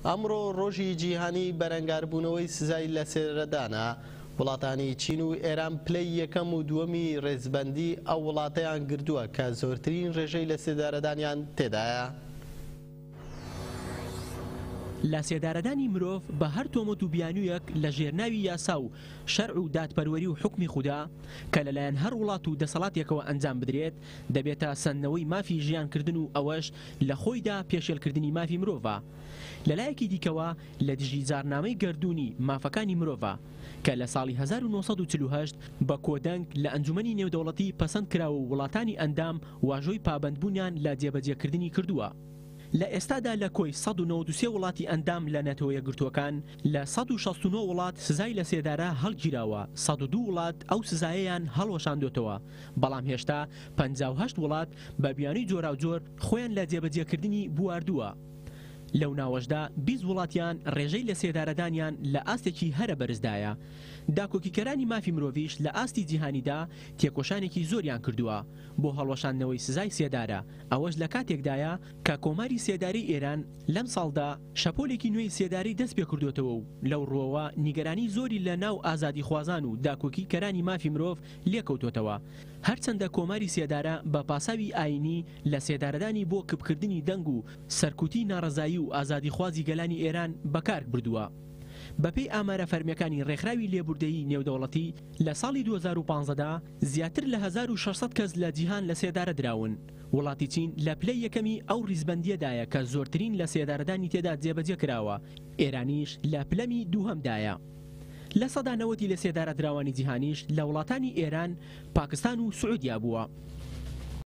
ئەمڕۆ ڕۆژی جیهانی بەرەنگاربوونەوەی سزای لە سێدارەدانە. وڵاتانی چین و ئێران پلەی یەکەم و دووەمی ڕێزبەندی ئەو وڵاتەیان گردووە کە زۆرترین ڕێژەی لە سێدارەدانیان تێدایە. لە سێدارەدانی مرۆڤ بە هەر تۆمەت و بیانوویەک لە ژێرناوی یاسا و شەرع و دادپەروەری و حکمی خوددا کە لەلایەن هەر وڵات و دەسەڵاتێکەوە ئەنجام بدرێت دەبێتە سندنەوەی مافی ژیانکردن و ئەوەش لە خۆیدا پێشێلکردنی مافی مرۆڤە. لەلایەکی دیکەوە لە دژی زارنامەی گەردوونی مافەکانی مرۆڤە کە لە ساڵی 1948 بە کۆدەنگ لە ئەنجومەنی نێودەوڵەتی پەسەند کراوە و وڵاتانی ئەندام واژۆی پابەندبوونیان لە جێبەجێکردنی کردووە. لە ئێستادا لە کۆی 193 وڵاتی ئەندام لە نەتەوە یەکگرتووەکان لە 169 وڵات سزای لە سێدارە هەڵگیراوە، 102 وڵات ئەو سزایەیان هەڵوەشاندوێتەوە، بەڵام هێشتا 58 وڵات بە بیانووی جۆراوجۆر خۆیان لە جێبەجێکردنی بواردووە. لەو ناوەشدا 20 وڵاتیان ڕێژەی لە سێدارەدانیان لە ئاستێکی هەرە بەرزدایە. داکۆکیکەرانی مافی مرۆڤیش لە ئاستی جیهانیدا تێکۆشانێکی زۆریان کردووە بۆ هەڵوەشاندنەوەی سزای سێدارە، ئەوەش لە کاتێکدایە کە کۆماری سێداری ئێران لەم ساڵدا شەپۆلێکی نوێی سێداری دەست پێ کردوێتەوە و لەو ڕۆوە نیگەرانی زۆری لە ناو ئازادی خوازان و داکۆکیکەرانی مافی مرۆڤ لێکەوتوێتەوە، هەرچەندە کۆماری سێدارە بە پاساوی ئاینی لە سێدارەدانی بۆ کبکردنی دەنگ و سەرکوتی ناڕەزایی و ئازادی خوازی گەلانی ئێران بەکار بردووە. بەپێی ئامارە فەرمیەکانی ڕێکخراوی لێبوردەیی نێودەوڵەتی لە ساڵی 2015دا زیاتر لە 1600 کەس لە جیهان لە سێدارە دراون. وڵاتی چین لە پلەی یەکەمی ئەو ڕیزبەندیەدایە کە زۆرترین لە سێدارەدانی تێدا جێبەجێ کراوە، ئێرانیش لە پلەمی دووهەمدایە. لە سەدا 90 لە سێدارە دراوانی جیهانیش لە وڵاتانی ئێران، پاکستان و سعودیا بووە.